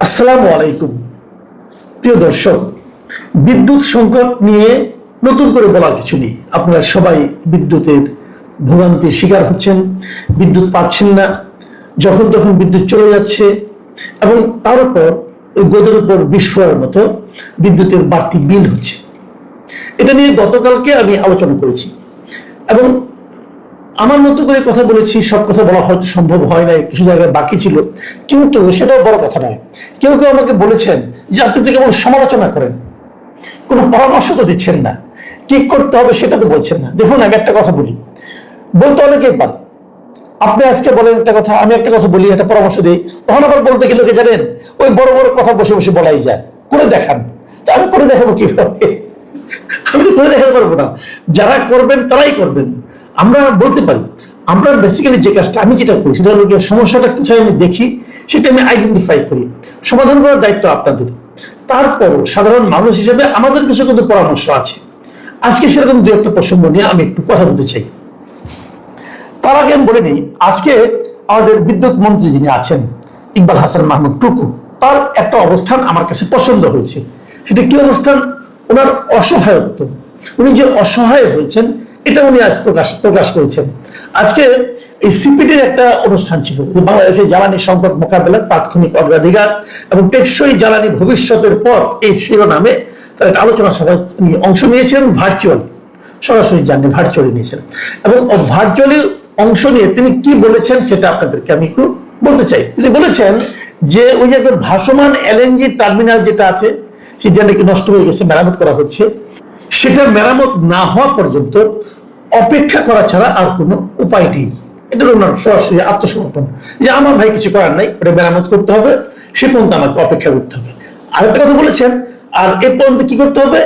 আসসালামু আলাইকুম প্রিয় দর্শক, বিদ্যুৎ সংকট নিয়ে নতুন করে বলার কিছু নেই। আপনারা সবাই বিদ্যুতের ভোগান্তির শিকার হচ্ছেন, বিদ্যুৎ পাচ্ছেন না, যখন তখন বিদ্যুৎ চলে যাচ্ছে এবং তার উপর ওই গোদের উপর বিস্ফোরণের মতো বিদ্যুতের বাড়তি বিল হচ্ছে। এটা নিয়ে গতকালকে আমি আলোচনা করেছি এবং আমার মতো করে কথা বলেছি। সব কথা বলা হয়তো সম্ভব হয় নাই, কিছু জায়গায় বাকি ছিল, কিন্তু সেটাও বড় কথা নয়। কেউ কেউ আমাকে বলেছেন যে আপনি তো কেবল সমালোচনা করেন, কোনো পরামর্শ তো দিচ্ছেন না, কি করতে হবে সেটা তো বলছেন না। দেখুন, আমি একটা কথা বলি, বলতে অনেকেই পারে। আপনি আজকে বলেন একটা কথা, আমি একটা কথা বলি, একটা পরামর্শ দিই, তখন আবার বলতে গেলে লোকে জানেন ওই বড় বড় কথা বসে বসে বলাই যায়, করে দেখান। তা আমি করে দেখাবো কিভাবে? আমি তো করে দেখাতে পারবো না। যারা করবেন তারাই করবেন। আমরা বলতে পারি, আমরা বেসিক্যালি যে কাজটা আমি যেটা করি সেটা হলো সমস্যাটা কোথায় আমি দেখি, সেটা আমি আইডেন্টিফাই করি, সমাধান করার দায়িত্ব আপনাদের। তারপরও সাধারণ মানুষ হিসেবে আমাদের কিছু কিন্তু পরামর্শ আছে। আজকে সেরকম দু একটা প্রসঙ্গ নিয়ে আমি একটু কথা বলতে চাই। তার আগে আমি বলে নিই, আজকে আমাদের বিদ্যুৎ মন্ত্রী যিনি আছেন ইকবাল হাসান মাহমুদ টুকু, তার একটা অবস্থান আমার কাছে পছন্দ হয়েছে। সেটা কি অবস্থান? ওনার অসহায়ত্ব। উনি যে অসহায় হয়েছেন এটা উনি আজ প্রকাশ করেছেন। আজকে এই সিপিডির একটা অনুষ্ঠান ছিল, বাংলাদেশের জ্বালানি সংকট মোকাবেলা তাৎক্ষণিক অগ্রাধিকার এবং টেকসই জ্বালানি ভবিষ্যতের পথ, এই শিরোনামে তার একটা আলোচনা সভায় অংশ নিয়েছেন ভার্চুয়াল, সরাসরি জাননি ভার্চুয়ালি নিয়েছেন। এবং ভার্চুয়ালি অংশ নিয়ে তিনি কি বলেছেন সেটা আপনাদেরকে আমি একটু বলতে চাই। তিনি বলেছেন যে ওই যে একটা ভাসমান এলএনজি টার্মিনাল যেটা আছে সেটা নাকি নষ্ট হয়ে গেছে, মেরামত করা হচ্ছে। সেটা মেরামত না হওয়া পর্যন্ত অপেক্ষা করা ছাড়া আর কোনো উপায় নেই। এটা ওনার সরাসরি আত্মসমর্পণ যে আমার ভাই কিছু করার নাই, ওটা মেরামত করতে হবে, সে পর্যন্ত আমাকে অপেক্ষা করতে হবে। আরেকটা কথা বলেছেন, আর এ পর্যন্ত কি করতে হবে?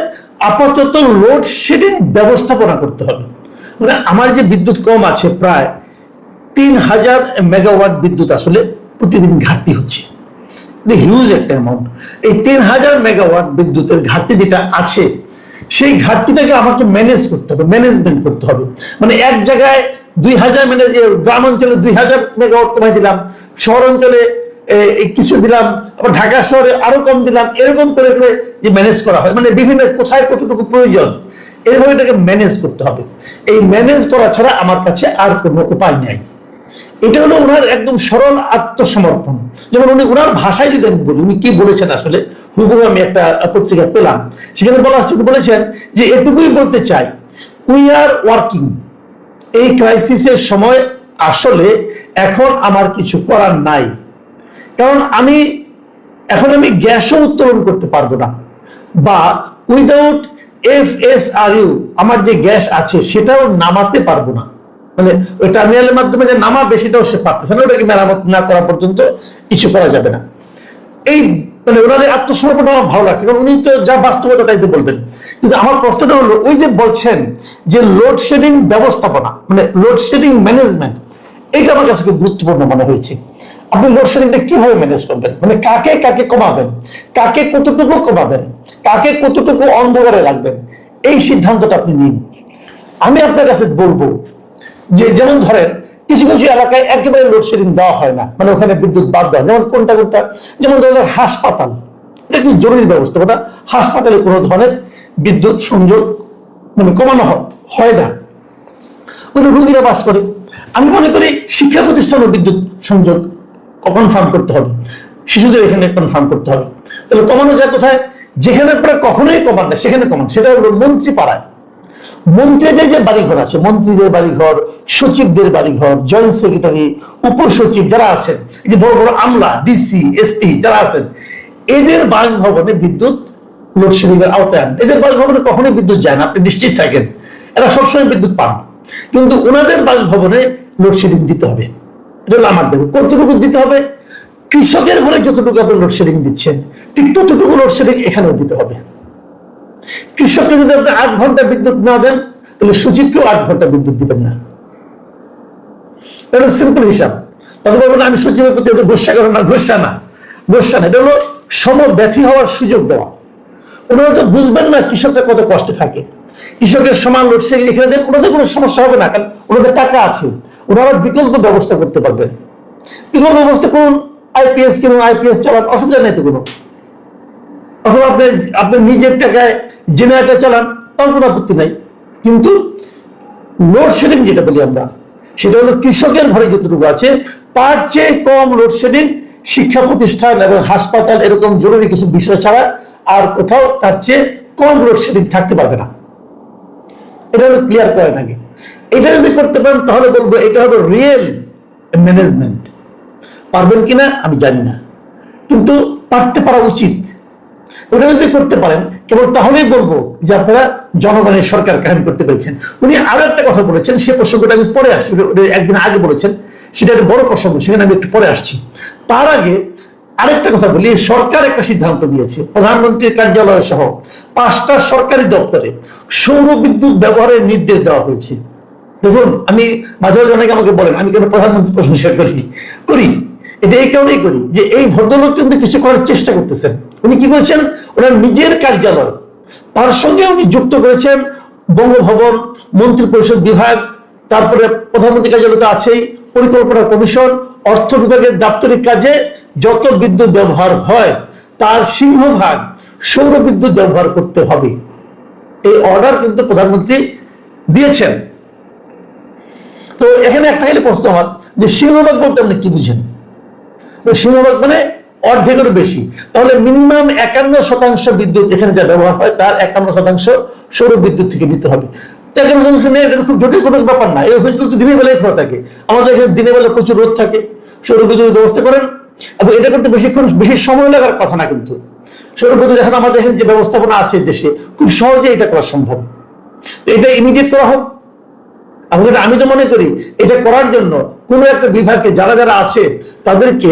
আপাতত লোডশেডিং ব্যবস্থাপনা করতে হবে। মানে আমার যে বিদ্যুৎ কম আছে, প্রায় 3000 মেগাওয়াট বিদ্যুৎ আসলে প্রতিদিন ঘাটতি হচ্ছে, হিউজ একটা অ্যামাউন্ট। এই 3000 মেগাওয়াট বিদ্যুতের ঘাটতি যেটা আছে, সেই ঘাটতিটাকে আমাকে ম্যানেজ করতে হবে, ম্যানেজমেন্ট করতে হবে। মানে এক জায়গায় 2000 ম্যানেজ, গ্রাম অঞ্চলে 2000 মেগাওয়াট কমাই দিলাম, শহর অঞ্চলে কিছু দিলাম, আবার ঢাকা শহরে আরো কম দিলাম, এরকম করে করে যে ম্যানেজ করা হয়, মানে বিভিন্ন কোথায় কতটুকু প্রয়োজন, এইভাবে এটাকে ম্যানেজ করতে হবে। এই ম্যানেজ করা ছাড়া আমার কাছে আর কোনো উপায় নেই। এটা হলো ওনার একদম সরল আত্মসমর্পণ। যেমন উনি ওনার ভাষায় যদি আমি বলি, উনি কি বলেছেন আসলে হুবহু আমি একটা পত্রিকা পেলাম, সেখানে বলেছেন যে এটুকুই বলতে চাই, উই আর ওয়ার্কিং। এই ক্রাইসিসের সময় আসলে এখন আমার কিছু করার নাই, কারণ এখন আমি গ্যাসও উত্তোলন করতে পারবো না, বা উইদাউট FSRU আমার যে গ্যাস আছে সেটাও নামাতে পারবো না। মানে ওই টার্মিনালের মাধ্যমে যে নামাবে সেটাও সে পারতেছে না, ওটাকে মেরামত না করা পর্যন্ত কিছু করা যাবে না। এই মানে ওনার আত্মসমর্পণ আমার ভালো লাগছে, কারণ উনি তো যা বাস্তবতা তাই তো বলবেন। কিন্তু আমার প্রশ্নটা হলো, ওই যে বলছেন যে লোডশেডিং ব্যবস্থাপনা, মানে লোডশেডিং ম্যানেজমেন্ট, এইটা আমার কাছে খুব গুরুত্বপূর্ণ মনে হয়েছে। আপনি লোডশেডিংটা কিভাবে ম্যানেজ করবেন, মানে কাকে কাকে কমাবেন, কাকে কতটুকু কমাবেন, কাকে কতটুকু অন্ধকারে রাখবেন, এই সিদ্ধান্তটা আপনি নিন। আমি আপনার কাছে বলবো যে, যেমন ধরেন কিছু কিছু এলাকায় একেবারে লোডশেডিং দেওয়া হয় না, মানে ওখানে বিদ্যুৎ বাদ দেওয়া, যেমন কোনটা কোনটা, যেমন ধরেন হাসপাতাল, এটা কি জরুরি ব্যবস্থা, ওটা হাসপাতালে কোনো ধরনের বিদ্যুৎ সংযোগ মানে কমানো হয় না, ওই রোগীরা বাস করে। আমি মনে করি শিক্ষা প্রতিষ্ঠানে বিদ্যুৎ সংযোগ কনফার্ম করতে হবে, শিশুদের এখানে কনফার্ম করতে হবে। তাহলে কমানো যায় কোথায়? যেখানে প্রায় কখনোই কমান না সেখানে কমান, সেটা হলো মন্ত্রী পাড়ায়। মন্ত্রীদের যে বাড়িঘর আছে, মন্ত্রীদের বাড়িঘর, সচিবদের বাড়িঘর, জয়েন্ট সেক্রেটারি, উপসচিব যারা আছেন, এই যে বড় বড় আমলা, ডিসি, এসপি যারা আছেন, এদের বাসভবনে বিদ্যুৎ লোডশেডিং এর আওতায় আনেন। এদের বাসভবনে কখনোই বিদ্যুৎ যায় না, আপনি নিশ্চিত থাকেন, এরা সবসময় বিদ্যুৎ পান। কিন্তু ওনাদের বাসভবনে লোডশেডিং দিতে হবে। এটা হলো আমার দেব। কতটুকু দিতে হবে? কৃষকের ঘরে যতটুকু আপনি লোডশেডিং দিচ্ছেন, ঠিক ততটুকু লোডশেডিং এখানেও দিতে হবে। কৃষককে যদি আপনি 8 ঘন্টা বিদ্যুৎ না দেন, তাহলে সচিবকেও 8 ঘন্টা বিদ্যুৎ দিবেন না। এটা সিম্পল হিসাব। তাদের বলবেন আমি সচিবের প্রতি এত গোসা করো না, গোসা না। এটা হলো সমব্যথী হওয়ার সুযোগ দেওয়া। ওনারা তো বুঝবেন না কৃষকরা কত কষ্টে থাকে। কৃষকের সমান লোডশেডিং এখানে দেন, ওনাদের কোনো সমস্যা হবে না, কারণ ওনাদের টাকা আছে, ওনারা বিকল্প ব্যবস্থা করতে পারবেন। বিকল্প ব্যবস্থা করুন, আইপিএস কিনুন, আইপিএস চালান, অসুবিধা নেই তো কোনো। অথবা আপনি আপনি নিজের টাকায় জেনারেটর চালান, তার কোনো আপত্তি নাই। কিন্তু লোডশেডিং যেটা বলি আমরা, সেটা হলো কৃষকের ঘরে যতটুকু আছে তার চেয়ে কম লোডশেডিং শিক্ষা প্রতিষ্ঠান এবং হাসপাতাল এরকম জরুরি কিছু বিষয় ছাড়া আর কোথাও তার চেয়ে কম লোডশেডিং থাকতে পারবে না। এটা হলো ক্লিয়ার করেন আগে। এটা যদি করতে পারেন তাহলে বলবো এটা হলো রিয়েল ম্যানেজমেন্ট। পারবেন কিনা আমি জানি না, কিন্তু পারতে পারা উচিত। ওটা যদি করতে পারেন কেবল তাহলেই বলবো যে আপনারা জনগণের সরকার কায়েম করতে পেরেছেন। উনি আরো একটা কথা বলেছেন, সে প্রসঙ্গটা আমি পরে আসছি, একদিন আগে বলেছেন, সেটা একটা বড় প্রসঙ্গ, সেখানে আমি একটু পরে আসছি। তার আগে আরেকটা কথা বলি, সরকার একটা সিদ্ধান্ত নিয়েছে, প্রধানমন্ত্রীর কার্যালয় সহ 5টা সরকারি দপ্তরে সৌর বিদ্যুৎ ব্যবহারের নির্দেশ দেওয়া হয়েছে। দেখুন, আমি মাঝে মাঝে অনেকে আমাকে বলেন আমি কেন প্রধানমন্ত্রী প্রশংসা করি, এটা এই কারণেই করি যে এই ভদ্রলোক কিন্তু কিছু করার চেষ্টা করতেছেন। উনি কি করেছেন, ওনার নিজের কার্যালয়, তার সঙ্গে উনি যুক্ত করেছেন বঙ্গভবন, মন্ত্রী পরিষদ বিভাগ, তারপরে প্রধানমন্ত্রী কার্যালয় তো আছেই, পরিকল্পনা কমিশন, অর্থ বিভাগের দাপ্তরিক কাজে যত বিদ্যুৎ ব্যবহার হয় তার সিংহভাগ সৌর বিদ্যুৎ ব্যবহার করতে হবে। এই অর্ডার কিন্তু প্রধানমন্ত্রী দিয়েছেন। তো এখানে একটা হলে প্রশ্ন আমার, যে সিংহভাগ বলতে আপনি কি বুঝেন? সিংহভাগ মানে অর্ধেকের বেশি, তাহলে মিনিমাম 51% বিদ্যুৎ এখানে যা ব্যবহার হয় তার 51% সৌর বিদ্যুৎ থেকে নিতে হবে। খুব জটিল কোনো ব্যাপার না, এই অফিসগুলো তো দিনের বেলায় খোলা থাকে, আমাদের এখানে দিনের বেলা প্রচুর রোদ থাকে, সৌর বিদ্যুতের ব্যবস্থা করেন। এবং এটা করতে বেশি সময় লাগার কথা না, কিন্তু সৌর বিদ্যুৎ এখন আমাদের এখানে যে ব্যবস্থাপনা আছে দেশে খুব সহজে এটা করা সম্ভব। এটা ইমিডিয়েট করা হোক। আমি তো মনে করি এটা করার জন্য কোনো একটা বিভাগকে যারা যারা আছে তাদেরকে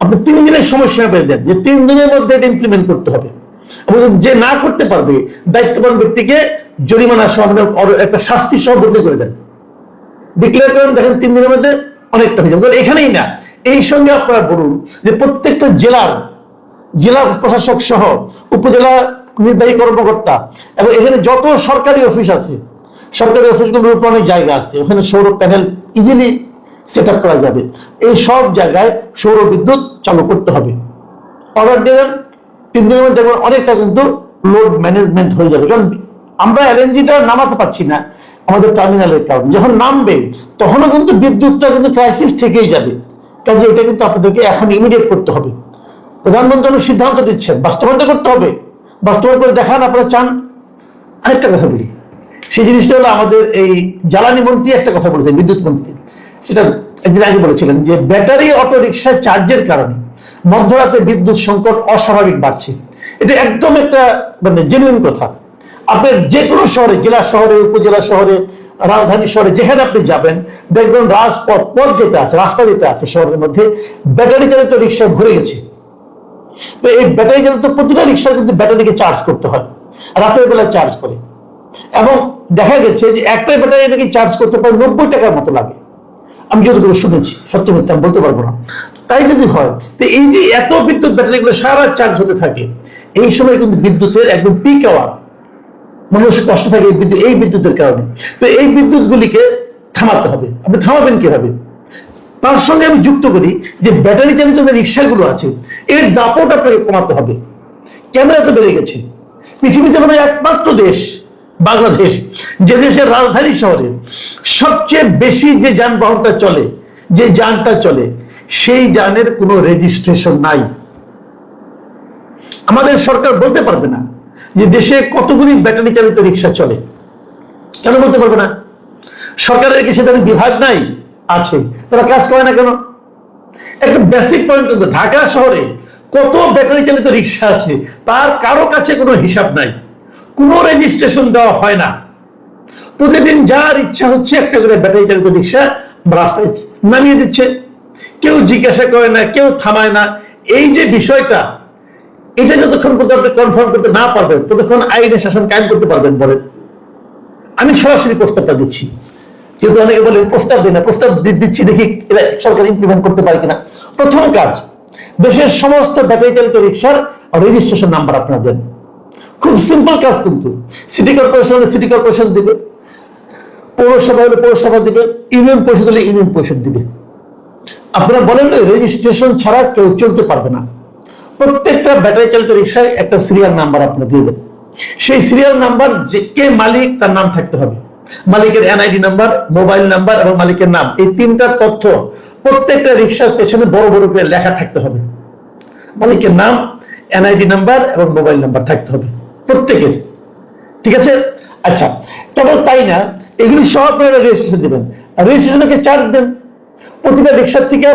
আপনি 3 দিনের সময়সীমা পেয়ে দেন, যে 3 দিনের মধ্যে এটা ইমপ্লিমেন্ট করতে হবে। এবং যে না করতে পারবে দায়িত্ববান ব্যক্তিকে জরিমানা সহ একটা শাস্তি সহ বদলি করে দেন, ডিক্লেয়ার করেন, দেখেন 3 দিনের মধ্যে অনেকটা হয়ে যাবে। এখানেই না, এই সঙ্গে আপনারা বলুন যে প্রত্যেকটা জেলা প্রশাসক সহ উপজেলা নির্বাহী কর্মকর্তা এবং এখানে যত সরকারি অফিস আছে, সরকারি অফিসগুলোর উপর অনেক জায়গা আছে, ওখানে সৌর প্যানেল ইজিলি সেট আপ করা যাবে। এই সব জায়গায় সৌর বিদ্যুৎ চালু করতে হবে। অর্ডার দিয়ে দেন, 3 দিনের মধ্যে অনেকটা কিন্তু লোড ম্যানেজমেন্ট হয়ে যাবে। কারণ আমরা এলএনজিটা নামাতে পারছি না আমাদের টার্মিনালের কারণে, যখন নামবে তখনও কিন্তু বিদ্যুৎটা কিন্তু ক্রাইসিস থেকেই যাবে। কাজে এটা কিন্তু আপনাদেরকে এখন ইমিডিয়েট করতে হবে। প্রধানমন্ত্রী অনেক সিদ্ধান্ত দিচ্ছেন, বাস্তবায়ন করতে হবে, বাস্তবায়ন করে দেখান আপনারা চান। আরেকটা কথা বলি, সেই জিনিসটা হলো আমাদের এই জ্বালানি মন্ত্রী একটা কথা বলেছেন, বিদ্যুৎ মন্ত্রী, সেটা একদিন আগে বলেছিলেন যে ব্যাটারি অটো রিক্সা চার্জের কারণে মধ্যরাতে বিদ্যুৎ সংকট অস্বাভাবিক বাড়ছে। এটা একদম একটা মানে জেনুইন কথা। আপনার যে কোনো শহরে, জেলা শহরে, উপজেলা শহরে, রাজধানী শহরে যেখানে আপনি যাবেন দেখবেন পথ যেটা আছে, রাস্তা যেটা আছে শহরের মধ্যে ব্যাটারি চালিত রিক্সা ঘুরে গেছে। তো এই ব্যাটারি চালিত প্রতিটা রিক্সা কিন্তু ব্যাটারিকে চার্জ করতে হয়, রাতের বেলা চার্জ করে। এবং দেখা গেছে যে একটা ব্যাটারি নাকি চার্জ করতে পারে 90 টাকার মতো লাগে। আমি যতটুকু শুনেছি, সত্য মিথ্যা আমি বলতে পারবো না। তাই যদি হয়, তো এই যে এত বিদ্যুৎ ব্যাটারিগুলো সারা চার্জ হতে থাকে, এই সময় কিন্তু বিদ্যুতের একদম পিক আওয়ার, মানুষ কষ্ট থাকে এই বিদ্যুতের কারণে। তো এই বিদ্যুৎ গুলিকে থামাতে হবে। আপনি থামাবেন কিভাবে? তার সঙ্গে আমি যুক্ত করি যে ব্যাটারি চালিত যে রিক্সাগুলো আছে এর দাপট আপনাকে কমাতে হবে। কেন এত বেড়ে গেছে? পৃথিবীতে মানে একমাত্র দেশ বাংলাদেশ, যে দেশের রাজধানী শহরে সবচেয়ে বেশি যে যানবাহনটা চলে, যে যানটা চলে, সেই যানের কোনো রেজিস্ট্রেশন নাই। আমাদের সরকার বলতে পারবে না যে দেশে কতগুলি ব্যাটারি চালিত রিক্সা চলে। কেন বলতে পারবে না? সরকারের কি সেটা বিভাগ নাই? আছে, তারা কাজ করে না কেন? একটা বেসিক পয়েন্ট, কিন্তু ঢাকা শহরে কত ব্যাটারি চালিত রিক্সা আছে তার কারো কাছে কোনো হিসাব নাই, কোনো রেজিস্ট্রেশন দেওয়া হয় না। প্রতিদিন যার ইচ্ছা হচ্ছে একটা করে ব্যাটারি চালিত রিক্সা রাস্তায় নামিয়ে দিচ্ছে, কেউ জিজ্ঞাসা করে না, কেউ থামায় না। এই যে বিষয়টা, এটা যতক্ষণ পর্যন্ত আপনি কনফার্ম করতে না পারবেন ততক্ষণ আইনের শাসন কায়েম করতে পারবেন বলেন? আমি সরাসরি প্রস্তাবটা দিচ্ছি, যেহেতু অনেকে বলে প্রস্তাব দিই না, প্রস্তাব দিচ্ছি, দেখি এটা সরকার ইমপ্লিমেন্ট করতে পারে কিনা। প্রথম কাজ, দেশের সমস্ত ব্যাটারি চালিত রিক্সার রেজিস্ট্রেশন নাম্বার আপনারা দেন। খুব সিম্পল কাজ, কিন্তু সিটি কর্পোরেশন হলে সিটি কর্পোরেশন দিবে, পৌরসভা হলে পৌরসভা দিবে, ইউনিয়ন পরিষদ হলে ইউনিয়ন পরিষদ দিবে। আপনারা বলেন রেজিস্ট্রেশন ছাড়া কেউ চলতে পারবে না। প্রত্যেকটা ব্যাটারি চালিত রিক্সায় একটা সিরিয়াল নাম্বার আপনারা দিয়ে দেন। সেই সিরিয়াল নাম্বার যে কে মালিক তার নাম থাকতে হবে, মালিকের এনআইডি নাম্বার, মোবাইল নাম্বার এবং মালিকের নাম, এই তিনটা তথ্য প্রত্যেকটা রিক্সার পেছনে বড় বড় করে লেখা থাকতে হবে। মালিকের নাম, এনআইডি নাম্বার এবং মোবাইল নাম্বার থাকতে হবে প্রত্যেকের। ঠিক আছে? আচ্ছা, কেবল তাই না, এগুলি সব আপনারা রেজিস্ট্রেশন দেবেন। রেজিস্ট্রেশনকে চার্জ দেন, প্রতিটা রিক্সার থেকে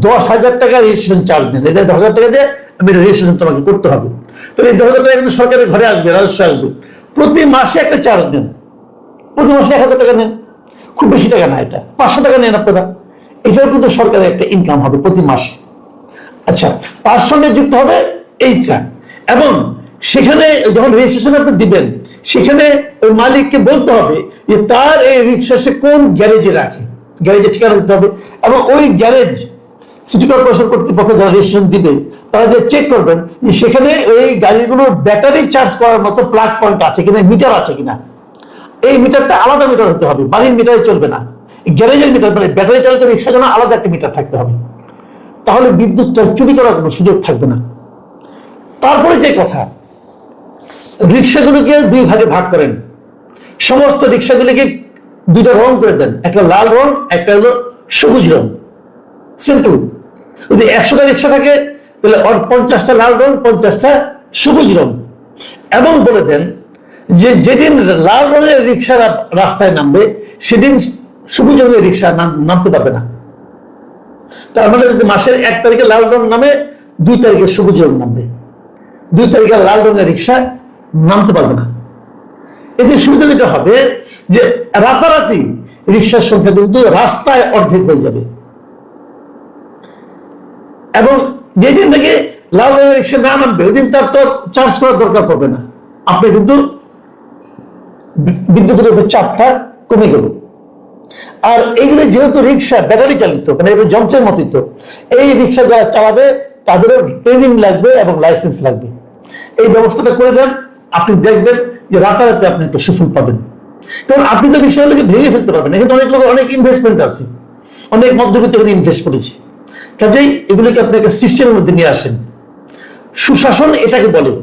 10,000 টাকা রেজিস্ট্রেশন চার্জ দেন। এটা 10,000 টাকা দিয়ে আমি রেজিস্ট্রেশন তোমাকে করতে হবে। তাহলে এই 10,000 টাকা কিন্তু সরকারের ঘরে আসবে, রাজস্ব আসবে। প্রতি মাসে একটা চার্জ দেন, প্রতি মাসে 1,000 টাকা নেন, খুব বেশি টাকা না, এটা 500 টাকা নেন আপনারা। এটাও কিন্তু সরকারের একটা ইনকাম হবে প্রতি মাসে। আচ্ছা, তার সঙ্গে যুক্ত হবে এইটা। এবং সেখানে যখন রেজিস্ট্রেশন আপনি দিবেন, সেখানে ওই মালিককে বলতে হবে যে তার এই রিক্সা সে কোন গ্যারেজে রাখে, গ্যারেজে ঠিকানা দিতে হবে। এবং ওই গ্যারেজ সিটি কর্পোরেশন কর্তৃপক্ষ যারা রেজিস্ট্রেশন দিবে তারা যে চেক করবেন যে সেখানে ওই গাড়িগুলোর ব্যাটারি চার্জ করার মতো প্লাগ পয়েন্ট আছে কিনা, মিটার আছে কিনা। এই মিটারটা আলাদা মিটার হতে হবে, বাড়ির মিটারে চলবে না। গ্যারেজের মিটার মানে ব্যাটারি চালিত রিক্সার জন্য আলাদা একটা মিটার থাকতে হবে। তাহলে বিদ্যুৎটা চুরি করার কোনো সুযোগ থাকবে না। তারপরে যে কথা, রিক্সাগুলোকে 2 ভাগে ভাগ করেন, সমস্ত রিক্সাগুলিকে 2টা রং করে দেন, একটা লাল রং, একটা হলো সবুজ রং। সিম্পল। যদি 100টা রিক্সা থাকে তাহলে 50টা লাল রং, 50টা সবুজ রং। এবং বলে দেন যে যেদিন লাল রঙের রিক্সা রাস্তায় নামবে সেদিন সবুজ রঙের রিক্সা নামতে পারবে না। তার মানে যদি মাসের 1 তারিখে লাল রং নামে, 2 তারিখে সবুজ রং নামবে, 2 তারিখে লাল রঙের রিক্সা নামতে পারবে না। এতে সুবিধা যেটা হবে যে রাতারাতি রিক্সার সংখ্যা কিন্তু রাস্তায় অর্ধেক হয়ে যাবে। এবং যেদিন থেকে লাল রঙের রিক্সা না নামবে ওই দিন তার তো চার্জ করার দরকার পড়বে না, আপনি কিন্তু বিদ্যুতের উপর চাপটা কমে গেল। আর এইগুলো যেহেতু রিক্সা ব্যাটারি চালিত, মানে এগুলো যন্ত্রের মতোই, তো এই রিক্সা যারা চালাবে তাদেরও ট্রেনিং লাগবে এবং লাইসেন্স লাগবে। এই ব্যবস্থাটা করে দেন, আপনি দেখবেন যে রাতারাতি আপনি একটা সুফল পাবেন। কারণ আপনি তো রিক্সাগুলোকে ভেঙে ফেলতে পারবেন, কিন্তু অনেক লোক অনেক ইনভেস্টমেন্ট আছে, অনেক মধ্যবিত্ত করে ইনভেস্ট করেছে। কাজেই এগুলিকে আপনি একটা সিস্টেমের মধ্যে নিয়ে আসেন। সুশাসন এটাকে বলে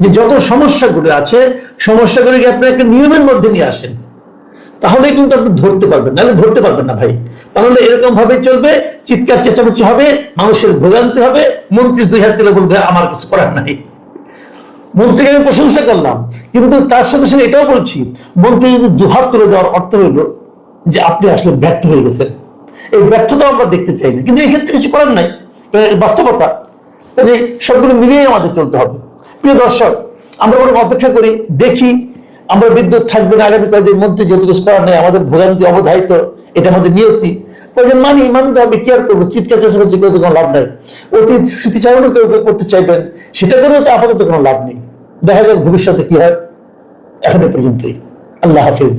যে যত সমস্যাগুলো আছে সমস্যাগুলিকে আপনি একটা নিয়মের মধ্যে নিয়ে আসেন, তাহলে কিন্তু আপনি ধরতে পারবেন, নাহলে ধরতে পারবেন না ভাই। তাহলে এরকম ভাবে চলবে, চিৎকার চেঁচামেচি হবে, মানুষের ভোগান্তি হবে, মন্ত্রী 2 হাত তুলে বলবে আমার কিছু করার নাই। মন্ত্রীকে আমি প্রশংসা করলাম, কিন্তু তার সঙ্গে সঙ্গে এটাও বলছি, মন্ত্রী যদি 2 হাত তুলে দেওয়ার অর্থ হইল যে আপনি আসলে ব্যর্থ হয়ে গেছেন। এই ব্যর্থতা আমরা দেখতে চাই না, কিন্তু এই ক্ষেত্রে কিছু করার নাই, বাস্তবতা। যে সবগুলো মিলিয়ে আমাদের চলতে হবে। প্রিয় দর্শক, আমরা বরং অপেক্ষা করি, দেখি আমরা বিদ্যুৎ থাকবে না আগামী কয়েকদিন মধ্যে, যেহেতু কিছু করার নেই, আমাদের ভোগান্তি অবধারিত, এটা আমাদের নিয়তি। কয়েকদিন মানতে হবে, কেয়ার করবো, চিৎকার চেঁচামেচি করে কোনো লাভ নাই। অতীত স্মৃতিচারণও কেউ করতে চাইবেন, সেটা করেও তো আপাতত কোনো লাভ নেই। দেখা যাক ভবিষ্যতে কি হয়। এখন পর্যন্তই। আল্লাহ হাফিজ।